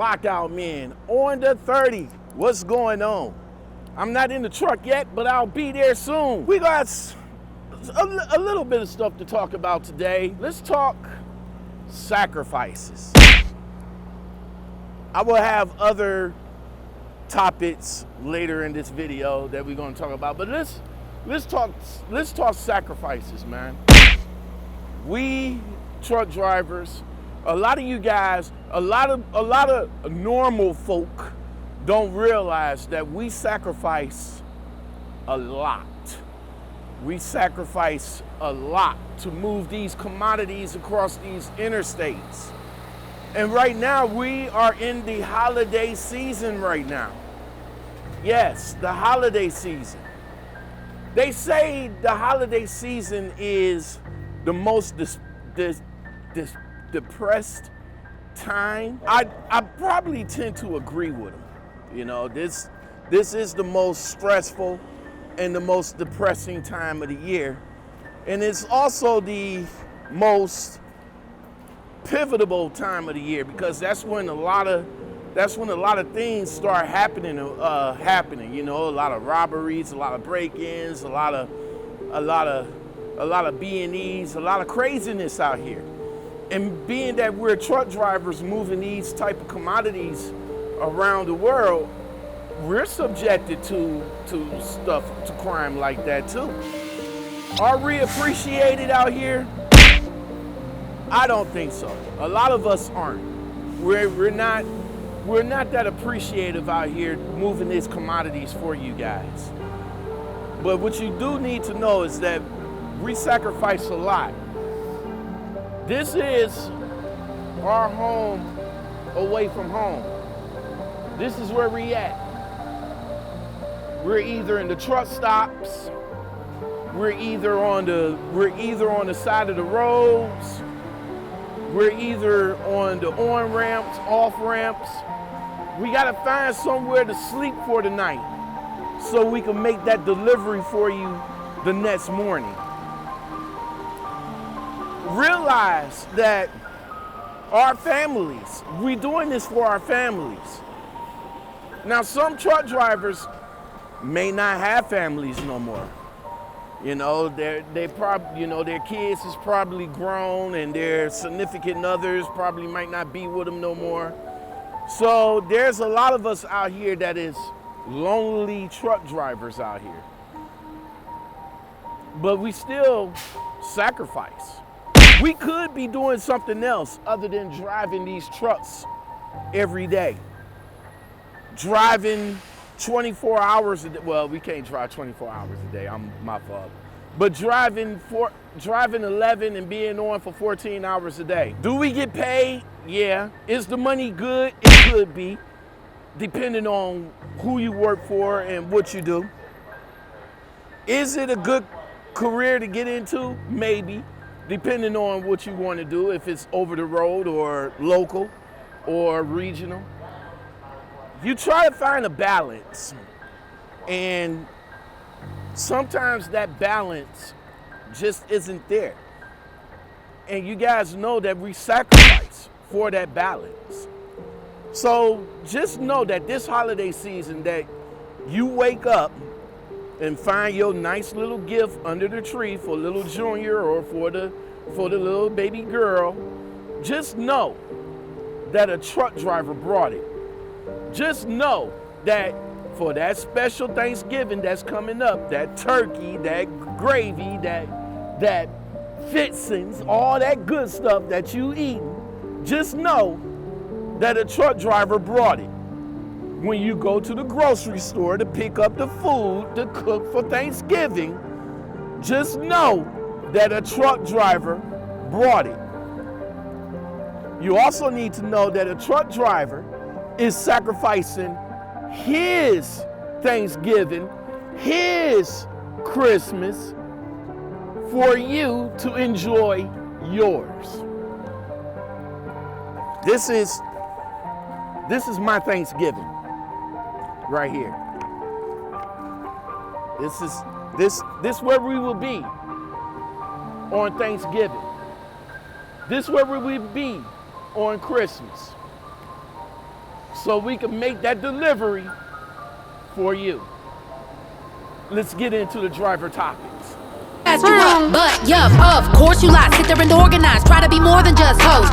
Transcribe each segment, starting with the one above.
Lockoutmen on the 30. What's going on? I'm not in the truck yet, but I'll be there soon. We got a little bit of stuff to talk about today. Let's talk sacrifices. I will have other topics later in this video that we're going to talk about, but let's talk sacrifices, man. We truck drivers, a lot of you guys, a lot of normal folk don't realize that we sacrifice a lot. We sacrifice a lot to move these commodities across these interstates. And right now we are in the holiday season right now. Yes, the holiday season. They say the holiday season is the most depressed time. I probably tend to agree with them. You know, this is the most stressful and the most depressing time of the year. And it's also the most pivotal time of the year because that's when a lot of things start happening. You know, a lot of robberies, a lot of break-ins, a lot of B&Es, a lot of craziness out here. And being that we're truck drivers moving these type of commodities around the world, we're subjected to crime like that too. Are we appreciated out here? I don't think so. A lot of us aren't. We're not that appreciative out here moving these commodities for you guys. But what you do need to know is that we sacrifice a lot. This is our home away from home. This is where we at. We're either in the truck stops, we're either on the side of the roads, we're either on the on ramps, off ramps. We gotta find somewhere to sleep for the night so we can make that delivery for you the next morning. Realize that our families, we're doing this for our families. Now, some truck drivers may not have families no more. You know, they probably, you know, their kids is probably grown and their significant others probably might not be with them no more. So there's a lot of us out here that is lonely truck drivers out here. But we still sacrifice. We could be doing something else other than driving these trucks every day. Driving 24 hours a day. Well, we can't drive 24 hours a day. My fault. But driving 11 and being on for 14 hours a day. Do we get paid? Yeah. Is the money good? It could be, depending on who you work for and what you do. Is it a good career to get into? Maybe, depending on what you want to do, if it's over the road or local or regional. You try to find a balance, and sometimes that balance just isn't there. And you guys know that we sacrifice for that balance. So just know that this holiday season that you wake up and find your nice little gift under the tree for little Junior or for the little baby girl, just know that a truck driver brought it. Just know that for that special Thanksgiving that's coming up, that turkey, that gravy, that fixings, all that good stuff that you eat, just know that a truck driver brought it. When you go to the grocery store to pick up the food to cook for Thanksgiving, just know that a truck driver brought it. You also need to know that a truck driver is sacrificing his Thanksgiving, his Christmas, for you to enjoy yours. This is my Thanksgiving right here. This where we will be on so we can make that delivery for you. Let's get into the driver topics. You up, but yup, of course you lie. Sit there and organize, try to be more than just hoes.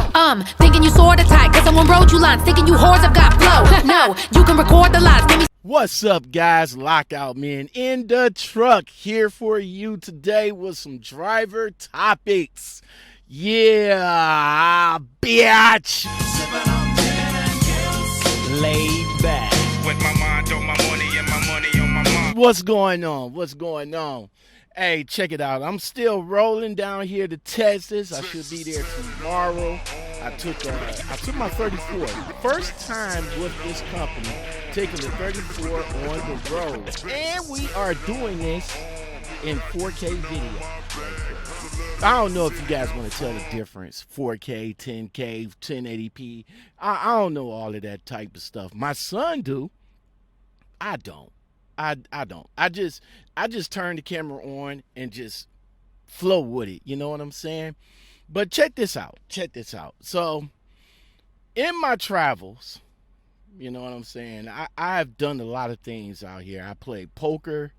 Thinking you sorta tight, cause someone wrote you lines, thinking you whores have got flow. No, you can record the lies, give me. What's up, guys? Lockoutmen in the truck here for you today with some driver topics. Yeah, bitch. Laid back. With my mind on my money and my money on my mind. What's going on? What's going on? Hey, check it out. I'm still rolling down here to Texas. I should be there tomorrow. I took my 34. First time with this company, taking the 34 on the road. And we are doing this in 4K video. I don't know if you guys want to tell the difference. 4K, 10K, 1080p. I don't know all of that type of stuff. My son do. I don't. I don't. I just turn the camera on and just flow with it. You know what I'm saying? But check this out. Check this out. So in my travels, you know what I'm saying? I've done a lot of things out here. I played poker.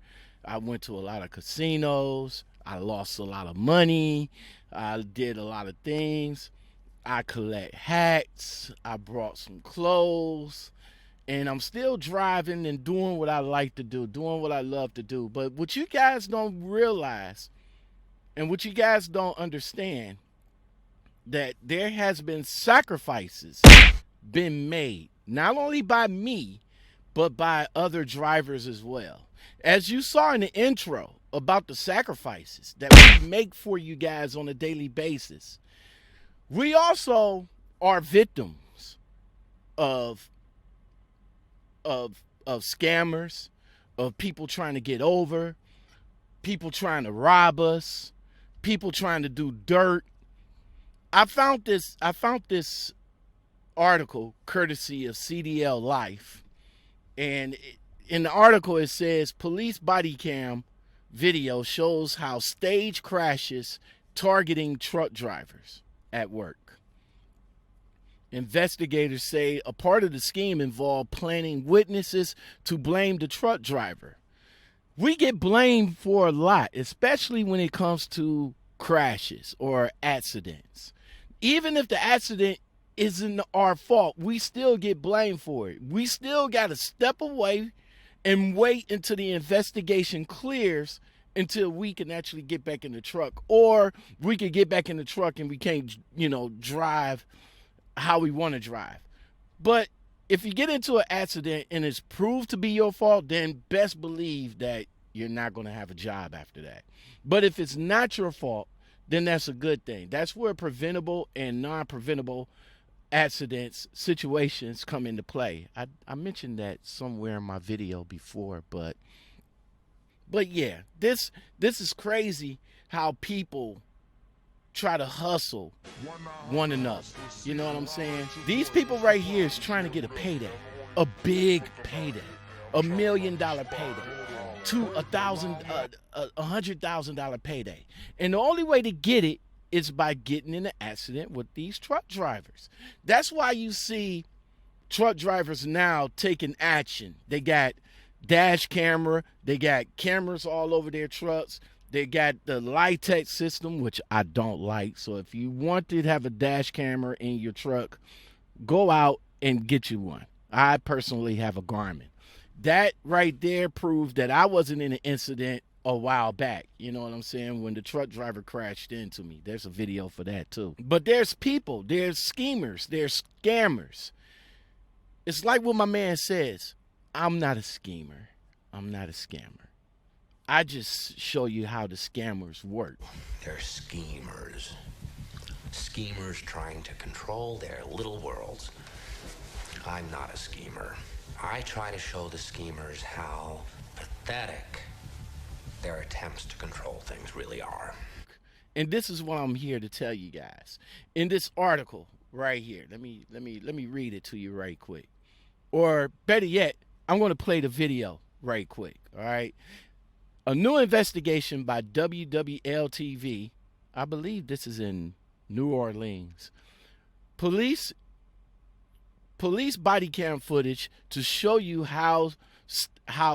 I went to a lot of casinos. I lost a lot of money. I did a lot of things. I collect hats. I brought some clothes. And I'm still driving and doing what I like to do, doing what I love to do. But what you guys don't realize and what you guys don't understand, that there has been sacrifices been made, not only by me, but by other drivers as well. As you saw in the intro about the sacrifices that we make for you guys on a daily basis, we also are victims of scammers, of people trying to get over, people trying to rob us, people trying to do dirt. I found this article courtesy of CDL Life, and in the article it says police body cam video shows how stage crashes targeting truck drivers at work. Investigators say a part of the scheme involved planning witnesses to blame the truck driver. We get blamed for a lot, especially when it comes to crashes or accidents. Even if the accident isn't our fault, we still get blamed for it. We still got to step away and wait until the investigation clears until we can actually get back in the truck. Or we could get back in the truck and we can't, drive how we want to drive. But if you get into an accident and it's proved to be your fault, then best believe that you're not going to have a job after that. But if it's not your fault, then that's a good thing. That's where preventable and non-preventable accidents, situations come into play. I mentioned that somewhere in my video before, but yeah, this is crazy how people try to hustle one another. You know what I'm saying? These people right here is trying to get a payday, a big payday, $1 million payday, to $100,000 payday. And the only way to get it is by getting in an accident with these truck drivers. That's why you see truck drivers now taking action. They got dash camera, they got cameras all over their trucks. They got the Litex system, which I don't like. So if you want to have a dash camera in your truck, go out and get you one. I personally have a Garmin. That right there proved that I wasn't in an incident a while back. You know what I'm saying? When the truck driver crashed into me. There's a video for that too. But there's people, there's schemers, there's scammers. It's like what my man says. I'm not a schemer. I'm not a scammer. I just show you how the scammers work. They're schemers. Schemers trying to control their little worlds. I'm not a schemer. I try to show the schemers how pathetic their attempts to control things really are. And this is what I'm here to tell you guys. In this article right here, let me read it to you right quick. Or better yet, I'm going to play the video right quick, all right? A new investigation by WWL-TV, I believe this is in New Orleans. Police police body cam footage to show you how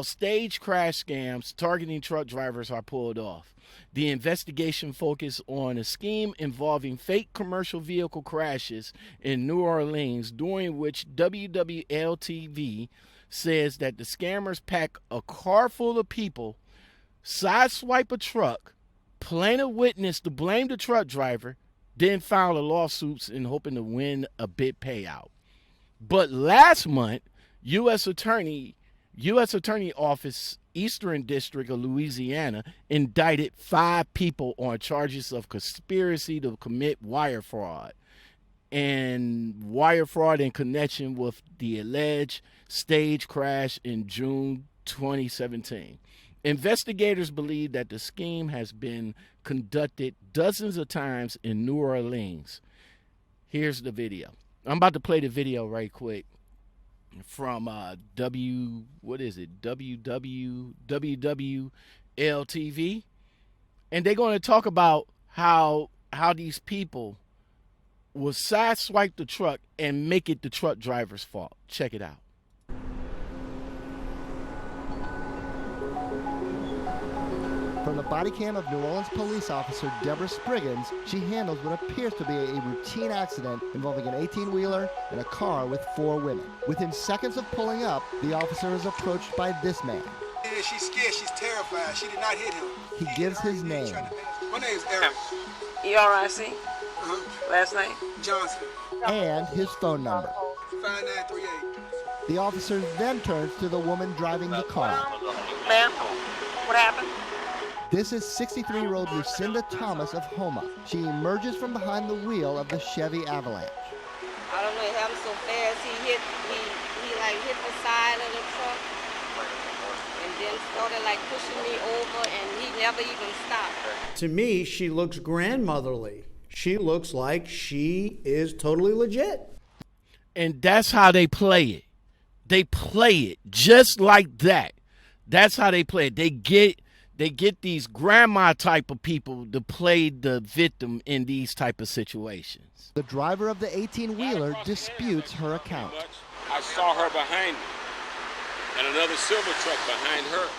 stage crash scams targeting truck drivers are pulled off. The investigation focused on a scheme involving fake commercial vehicle crashes in New Orleans, during which WWL-TV says that the scammers pack a car full of people, sideswipe a truck, plant a witness to blame the truck driver, then file lawsuits in hoping to win a big payout. But last month, U.S. Attorney Office, Eastern District of Louisiana, indicted 5 people on charges of conspiracy to commit wire fraud in connection with the alleged stage crash in June 2017. Investigators believe that the scheme has been conducted dozens of times in New Orleans. Here's the video. I'm about to play the video right quick from WWL-TV, and they're going to talk about how these people will sideswipe the truck and make it the truck driver's fault. Check it out. From the body cam of New Orleans police officer Deborah Spriggans, she handles what appears to be a routine accident involving an 18-wheeler and a car with 4 women. Within seconds of pulling up, the officer is approached by this man. Yeah, she's scared. She's terrified. She did not hit him. He gives his name. My name's Eric. E-R-I-C? Last name? Johnson. And his phone number. 5938. The officer then turns to the woman driving the car. Ma'am, what happened? This is 63-year-old Lucinda Thomas of Homa. She emerges from behind the wheel of the Chevy Avalanche. I don't know, it happened so fast. He hit the side of the truck and then started like pushing me over, and he never even stopped. To me, she looks grandmotherly. She looks like she is totally legit. And that's how they play it. They play it just like that. That's how they play it. They get these grandma type of people to play the victim in these type of situations. The driver of the 18-wheeler disputes her account. I saw her behind me and another silver truck behind her.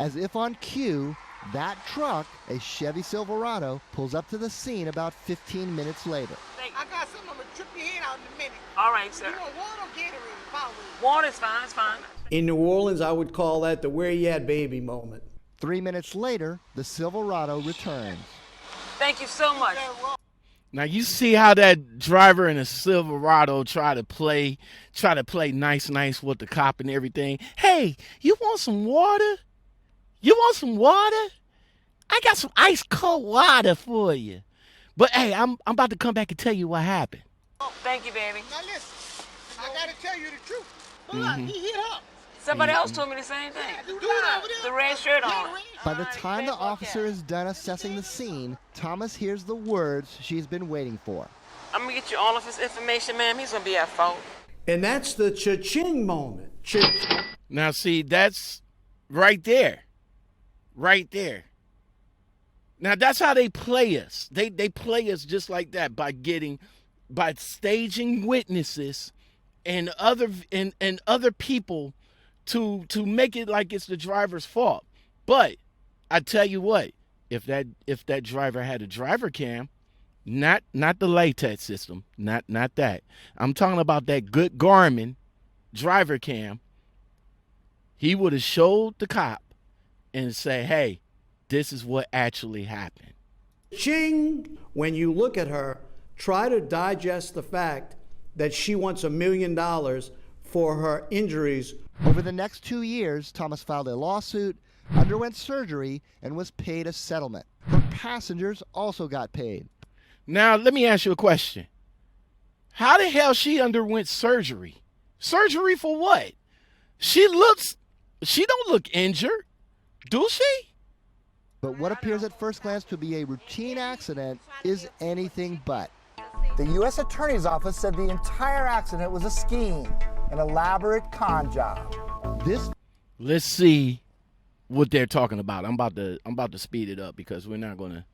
As if on cue, that truck, a Chevy Silverado, pulls up to the scene about 15 minutes later. I got something. I'm going to trip your head out in a minute. All right, sir. You want water or Gatorade? Follow me. Water's fine, it's fine. In New Orleans, I would call that the where you at baby moment. 3 minutes later, the Silverado returns. Thank you so much. Now you see how that driver in a Silverado try to play nice with the cop and everything. Hey, you want some water? You want some water? I got some ice cold water for you. But hey, I'm about to come back and tell you what happened. Thank you, baby. Now listen, I got to tell you the truth. But look, he hit her. Somebody else told me the same thing. Do it over there. The red shirt on. By the time the officer is done assessing the scene, Thomas hears the words she's been waiting for. I'm going to get you all of his information, ma'am. He's going to be at fault. And that's the cha-ching moment. Now see, that's right there. Right there. Now that's how they play us. They play us just like that by staging witnesses and other people to make it like it's the driver's fault. But I tell you what, if that driver had a driver cam, not the latex system, not that. I'm talking about that good Garmin driver cam. He would have showed the cop and say, "Hey, this is what actually happened." Ching! When you look at her, try to digest the fact that she wants $1 million for her injuries. Over the next 2 years, Thomas filed a lawsuit, underwent surgery, and was paid a settlement. Her passengers also got paid. Now, let me ask you a question. How the hell she underwent surgery? Surgery for what? She don't look injured, do she? But what appears at first glance to be a routine accident is anything but. The U.S. Attorney's Office said the entire accident was a scheme, an elaborate con job. Let's see what they're talking about. I'm about to speed it up because we're not gonna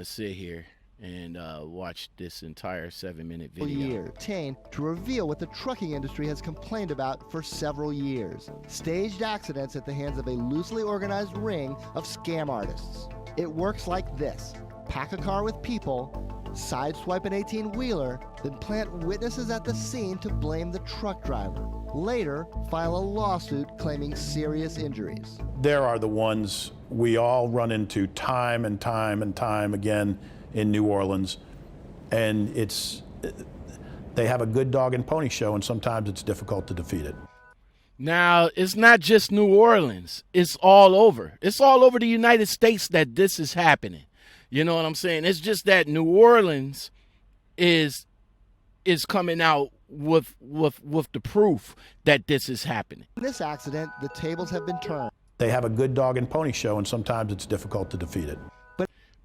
sit here and watch this entire 7-minute video. Year obtained to reveal what the trucking industry has complained about for several years: staged accidents at the hands of a loosely organized ring of scam artists. It works like this: pack a car with people, sideswipe an 18-wheeler, then plant witnesses at the scene to blame the truck driver. Later, file a lawsuit claiming serious injuries. There are the ones we all run into time and time and time again in New Orleans, and they have a good dog and pony show, and sometimes it's difficult to defeat it. Now, it's not just New Orleans. It's all over. It's all over the United States that this is happening. You know what I'm saying? It's just that New Orleans is coming out with the proof that this is happening. In this accident, the tables have been turned. They have a good dog and pony show, and sometimes it's difficult to defeat it.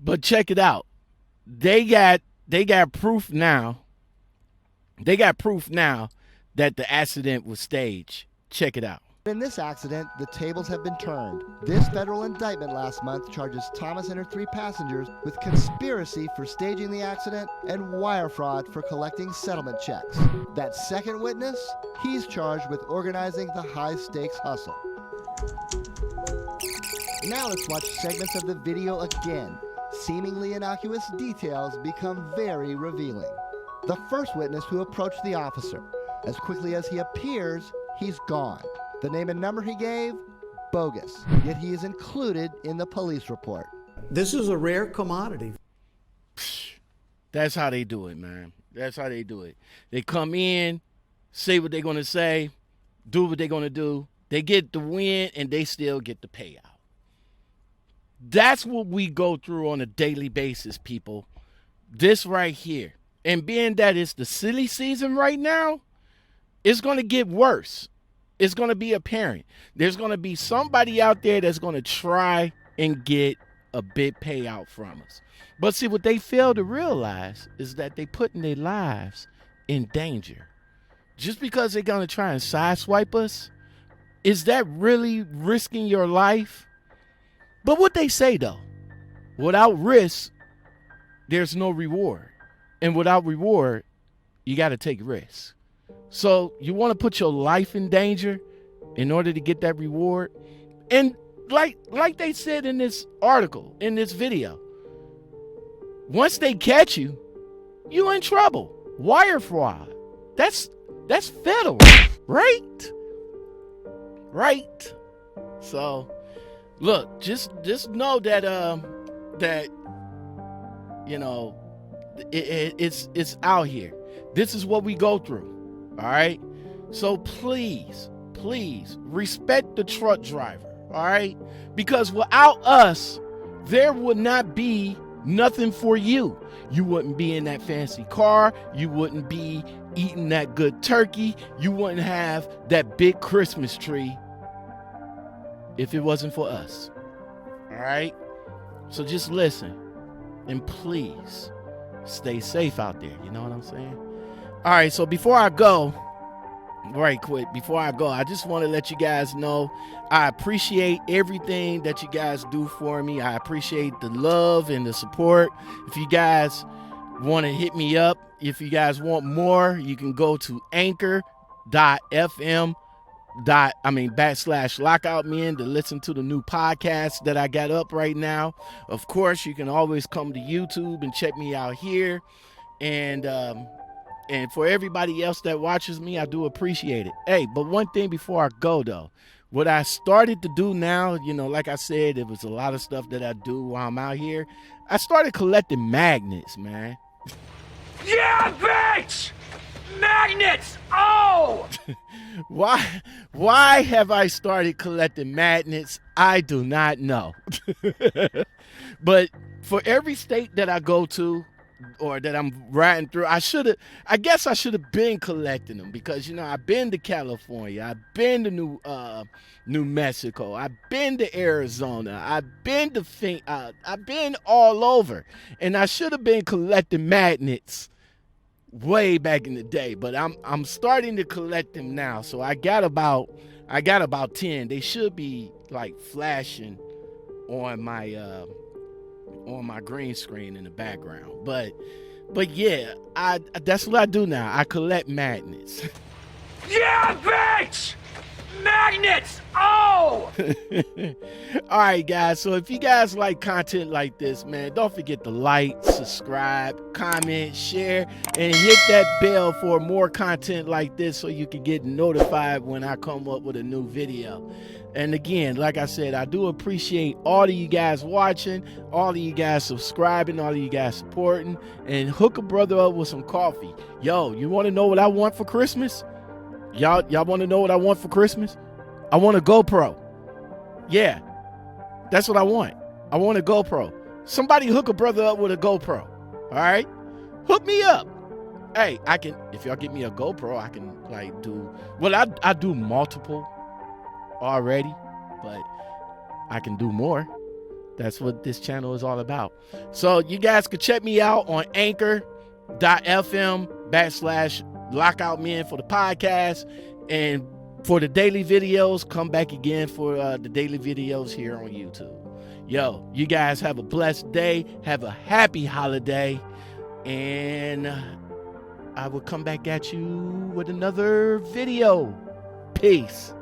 But check it out. They got proof now. They got proof now that the accident was staged. Check it out. In this accident, the tables have been turned. This federal indictment last month charges Thomas and her 3 passengers with conspiracy for staging the accident and wire fraud for collecting settlement checks. That second witness, he's charged with organizing the high-stakes hustle. Now let's watch segments of the video again. Seemingly innocuous details become very revealing. The first witness who approached the officer. As quickly as he appears, he's gone. The name and number he gave, bogus, yet he is included in the police report. This is a rare commodity. That's how they do it, man. That's how they do it. They come in, say what they're going to say, do what they're going to do. They get the win, and they still get the payout. That's what we go through on a daily basis, people. This right here. And being that it's the silly season right now, it's going to get worse. It's going to be apparent. There's going to be somebody out there that's going to try and get a big payout from us. But see, what they fail to realize is that they're putting their lives in danger. Just because they're going to try and sideswipe us, is that really risking your life? But what they say, though, without risk, there's no reward. And without reward, you got to take risks. So you want to put your life in danger in order to get that reward? And like they said in this article, in this video, once they catch you, you in trouble. Wire fraud. That's federal, right? Right. So look, just know that you know, it's out here. This is what we go through. All right. So please respect the truck driver. All right. Because without us, there would not be nothing for you. You wouldn't be in that fancy car. You wouldn't be eating that good turkey. You wouldn't have that big Christmas tree if it wasn't for us. All right. So just listen and please stay safe out there. You know what I'm saying? All right, so before I go, I just want to let you guys know I appreciate everything that you guys do for me. I appreciate the love and the support. If you guys want to hit me up, if you guys want more, you can go to anchor.fm /Lockoutmen to listen to the new podcast that I got up right now. Of course, you can always come to YouTube and check me out here. And for everybody else that watches me, I do appreciate it. Hey, but one thing before I go, though, what I started to do now, you know, like I said, it was a lot of stuff that I do while I'm out here. I started collecting magnets, man. Yeah, bitch! Magnets! Oh! Why have I started collecting magnets? I do not know. But for every state that I go to, or that I'm riding through, I guess I should have been collecting them, because, you know, I've been to California, I've been to New Mexico, I've been to Arizona, I've been all over, and I should have been collecting magnets way back in the day, but I'm starting to collect them now. So I got about 10. They should be like flashing on my on my green screen in the background. But yeah, that's what I do now. I collect magnets. Yeah, bitch! Magnets! Oh! All right, guys. So if you guys like content like this, man, don't forget to like, subscribe, comment, share, and hit that bell for more content like this so you can get notified when I come up with a new video. And again, like I said, I do appreciate all of you guys watching, all of you guys subscribing, all of you guys supporting, and hook a brother up with some coffee. Yo, you want to know what I want for Christmas? Y'all want to know what I want for Christmas? I want a GoPro. Yeah, that's what I want. I want a GoPro. Somebody hook a brother up with a GoPro. All right? Hook me up. Hey, if y'all get me a GoPro, I can I do multiple already, but I can do more. That's what this channel is all about. So you guys can check me out on anchor.fm/Lockoutmen for the podcast, and for the daily videos, come back again for the daily videos here on YouTube. Yo, you guys have a blessed day. Have a happy holiday. And I will come back at you with another video. Peace.